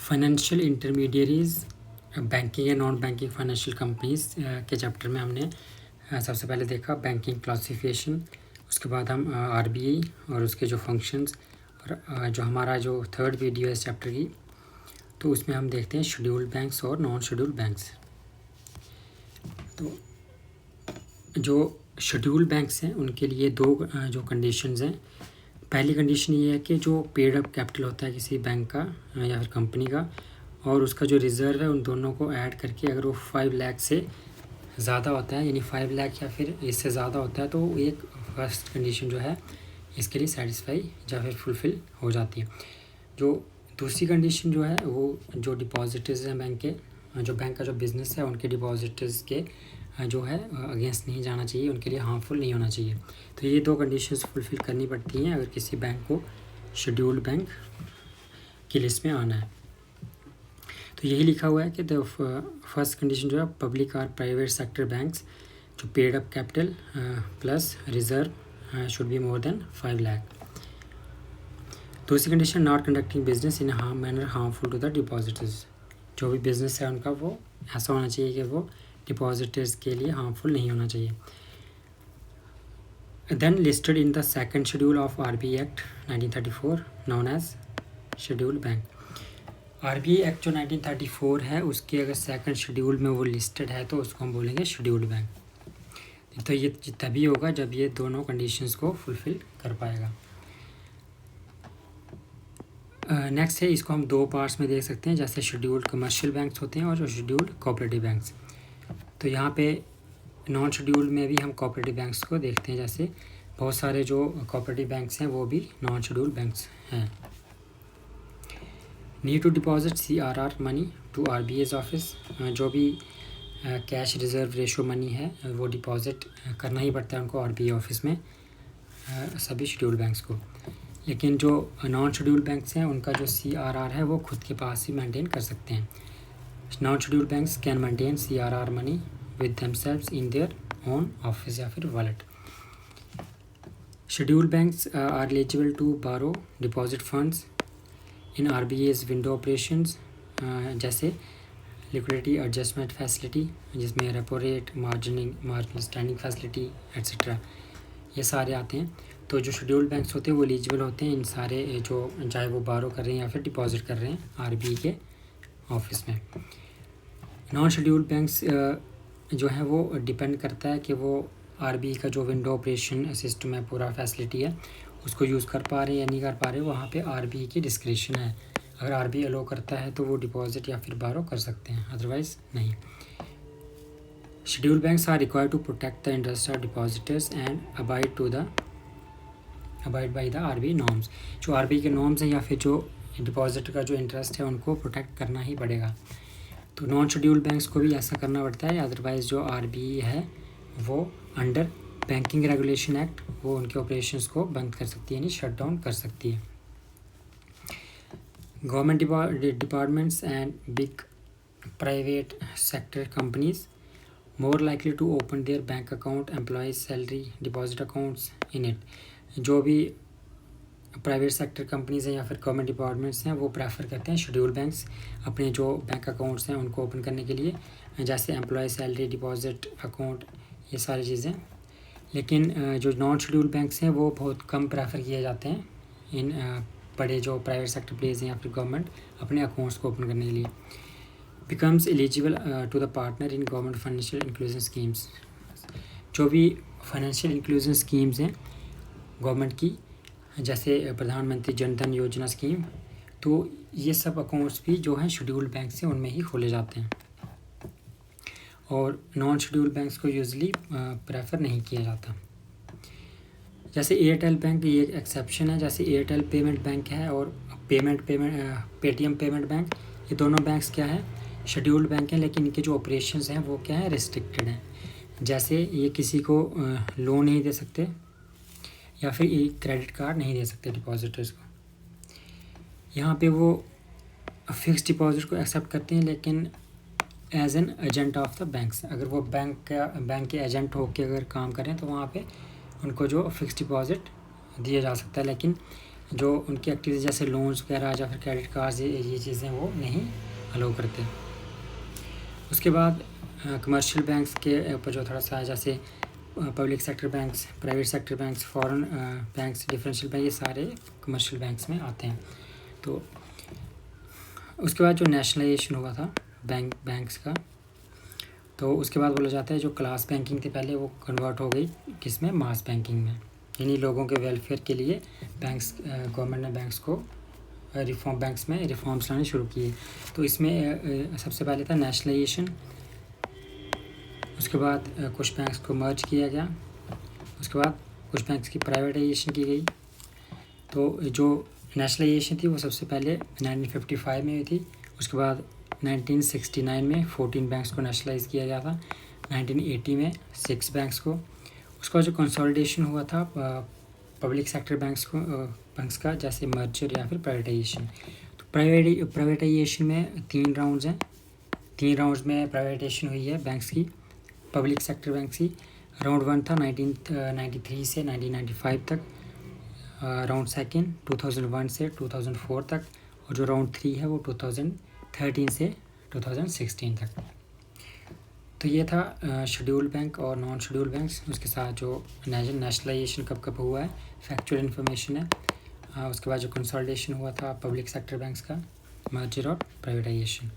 Financial intermediaries banking and non banking financial companies के chapter में हमने सबसे पहले देखा बैंकिंग क्लासिफिकेशन, उसके बाद हम आरबीआई और उसके जो फंक्शंस, और जो हमारा जो थर्ड वीडियो है इस चैप्टर की, तो उसमें हम देखते हैं शेड्यूल्ड बैंक्स और नॉन शेड्यूल्ड बैंक्स। तो जो शेड्यूल्ड बैंक्स हैं उनके लिए दो जो कंडीशंस हैं। पहली कंडीशन ये है कि जो पेड अप कैपिटल होता है किसी बैंक का या फिर कंपनी का, और उसका जो रिज़र्व है, उन दोनों को ऐड करके अगर वो 5 लाख से ज़्यादा होता है, यानी 5 लाख या फिर इससे ज़्यादा होता है, तो एक फर्स्ट कंडीशन जो है इसके लिए सेटिस्फाई या फिर फुलफ़िल हो जाती है। जो दूसरी कंडीशन जो है वो जो डिपॉजिटर्स हैं बैंक के, जो बैंक का जो बिज़नेस है उनके डिपॉजिटर्स के जो है अगेंस्ट नहीं जाना चाहिए, उनके लिए हार्मफुल नहीं होना चाहिए। तो ये दो कंडीशंस फुलफ़िल करनी पड़ती हैं अगर किसी बैंक को शेड्यूल्ड बैंक की लिस्ट में आना है। तो यही लिखा हुआ है कि द फर्स्ट कंडीशन जो है पब्लिक और प्राइवेट सेक्टर बैंक्स जो paid up capital plus reserve should be more than 5 lakh. दूसरी condition not conducting business in manner harmful to the depositors, जो भी बिज़नेस है उनका वो ऐसा होना चाहिए कि वो डिपॉजिटर्स के लिए हार्मफुल नहीं होना चाहिए। Then listed in the second schedule of RBI act 1934 known as scheduled bank. RBI act जो 1934 है उसके अगर सेकंड शेड्यूल में वो लिस्टेड है तो उसको हम बोलेंगे शेड्यूल्ड बैंक। तो ये तभी होगा जब ये दोनों कंडीशंस को फुलफ़िल कर पाएगा। नेक्स्ट है, इसको हम दो पार्ट्स में देख सकते हैं, जैसे शेड्यूल्ड कमर्शियल बैंक्स होते हैं और जो शेड्यूल्ड कोऑपरेटिव बैंक्स। तो यहाँ पे नॉन शेड्यूल्ड में भी हम कोऑपरेटिव बैंक्स को देखते हैं, जैसे बहुत सारे जो कोऑपरेटिव बैंक्स हैं वो भी नॉन शेड्यूल्ड बैंक्स हैं। Need to deposit CRR money to RBI office, जो भी कैश रिजर्व रेशो मनी है वो डिपॉजिट करना ही पड़ता है उनको आरबीआई ऑफिस में, सभी शेड्यूल्ड बैंक्स को। लेकिन जो नॉन शेड्यूल्ड बैंक्स हैं उनका जो CRR है वो खुद के पास ही मेंटेन कर सकते हैं। Non scheduled banks can maintain CRR money with themselves in their own office या फिर wallet. Scheduled banks are eligible to borrow deposit funds in RBI's window operations, जैसे लिक्विडिटी एडजस्टमेंट फैसिलिटी जिसमें repo rate, marginal standing facility etcetera ये सारे आते हैं। तो जो शेड्यूल्ड बैंक्स होते हैं वो एलिजिबल होते हैं इन सारे, जो चाहे वो बारो कर रहे हैं या फिर डिपॉजिट कर रहे हैं आरबीआई के ऑफिस में। नॉन शेड्यूल्ड बैंक्स जो है वो डिपेंड करता है कि वो आरबीआई का जो विंडो ऑपरेशन सिस्टम है, पूरा फैसिलिटी है, उसको यूज़ कर पा रहे हैं या नहीं कर पा रहे, वहाँ पे आरबीआई की डिस्क्रिप्शन है। अगर आरबीआई अलो करता है तो वो डिपॉजिट या फिर बारो कर सकते हैं, अदरवाइज़ नहीं। Scheduled banks are required to protect the interest of depositors and abide by the RBI norms. जो आरबीआई के नॉर्म्स हैं या फिर जो डिपॉजिटर का जो इंटरेस्ट है उनको प्रोटेक्ट करना ही पड़ेगा। तो नॉन शेड्यूल्ड बैंक्स को भी ऐसा करना पड़ता है, अदरवाइज़ जो आरबीआई है वो अंडर बैंकिंग रेगुलेशन एक्ट वो उनके ऑपरेशंस को बंद कर सकती है, यानी शट डाउन कर सकती है। Government departments and big private sector companies more likely to open their bank account, employees salary deposit accounts in it. जो भी प्राइवेट सेक्टर कंपनीज़ हैं या फिर गवर्नमेंट डिपार्टमेंट्स हैं वो प्रेफर करते हैं शेड्यूल्ड बैंक्स अपने जो बैंक अकाउंट्स हैं उनको ओपन करने के लिए, जैसे एम्प्लॉय सैलरी डिपॉजिट अकाउंट, ये सारी चीज़ें। लेकिन जो नॉन शेड्यूल्ड बैंक्स हैं वो बहुत कम प्रेफर किए जाते हैं इन बड़े जो प्राइवेट सेक्टर प्लेस हैं या फिर गवर्नमेंट अपने अकाउंट्स को ओपन करने के लिए। Becomes eligible to the partner in government financial inclusion schemes. जो भी फाइनेंशियल इंक्लूजन स्कीम्स हैं गवर्नमेंट की, जैसे प्रधानमंत्री जन धन योजना स्कीम, तो ये सब अकाउंट्स भी जो हैं शेड्यूल्ड बैंक से उनमें ही खोले जाते हैं और नॉन शेड्यूल्ड बैंक्स को यूजुअली प्रेफर नहीं किया जाता। जैसे एयरटेल बैंक ये एक्सेप्शन है, जैसे एयरटेल पेमेंट बैंक है और पेटीएम पेमेंट बैंक, ये दोनों बैंक्स क्या है शेड्यूल्ड बैंक हैं, लेकिन इनके जो ऑपरेशंस हैं वो क्या है रिस्ट्रिक्टेड हैं। जैसे ये किसी को लोन नहीं दे सकते या फिर एक क्रेडिट कार्ड नहीं दे सकते डिपॉजिटर्स को। यहाँ पे वो फिक्स डिपॉजिट को एक्सेप्ट करते हैं, लेकिन as an agent of the banks, अगर वो बैंक के एजेंट होकर अगर काम करें तो वहाँ पे उनको जो फिक्स डिपॉजिट दिया जा सकता है। लेकिन जो उनकी एक्टिविटीज़ जैसे लोन्स वगैरह या फिर क्रेडिट कार्ड्स ये चीज़ें वो नहीं अलाउ करते। उसके बाद कमर्शियल बैंक्स के ऊपर जो थोड़ा सा है, जैसे public sector banks, private sector banks, foreign banks, differential bank, ये सारे कमर्शियल बैंक्स में आते हैं। तो उसके बाद जो नेशनलाइजेशन हुआ था बैंक्स का, तो उसके बाद बोला जाता है जो क्लास बैंकिंग थी पहले वो कन्वर्ट हो गई किस में, मास बैंकिंग में। यानी लोगों के वेलफेयर के लिए गवर्नमेंट ने बैंक्स को बैंक्स में रिफॉर्म्स लाने शुरू किए। तो इसमें सबसे पहले था नेशनलाइजेशन, उसके बाद कुछ बैंक्स को मर्ज किया गया, उसके बाद कुछ बैंक्स की प्राइवेटाइजेशन की गई। तो जो नेशनलाइजेशन थी वो सबसे पहले 1955 में हुई थी। उसके बाद 1969 में 14 बैंक्स को नेशनलाइज किया गया था, 1980 में 6 बैंक्स को। उसका जो कंसोलिडेशन हुआ था पब्लिक सेक्टर बैंक्स का, जैसे मर्जर या फिर प्राइवेटाइजेशन। तो प्राइवेटाइजेशन में 3 राउंड्स हैं, 3 राउंड्स में प्राइवेटाइजेशन हुई है बैंक्स की, पब्लिक सेक्टर बैंक्स की। राउंड 1 था 1993 से 1995 तक, राउंड सेकेंड 2001 से 2004 तक, और जो राउंड 3 है वो 2013 से 2016 तक। तो ये था शेड्यूल्ड बैंक और नॉन शेड्यूल्ड बैंक्स, उसके साथ जो नेशनलाइजेशन कब कब हुआ है, फैक्चुअल इन्फॉर्मेशन है। उसके बाद जो कंसोलिडेशन हुआ था पब्लिक सेक्टर बैंक्स का, मर्जर और प्राइवेटाइजेशन।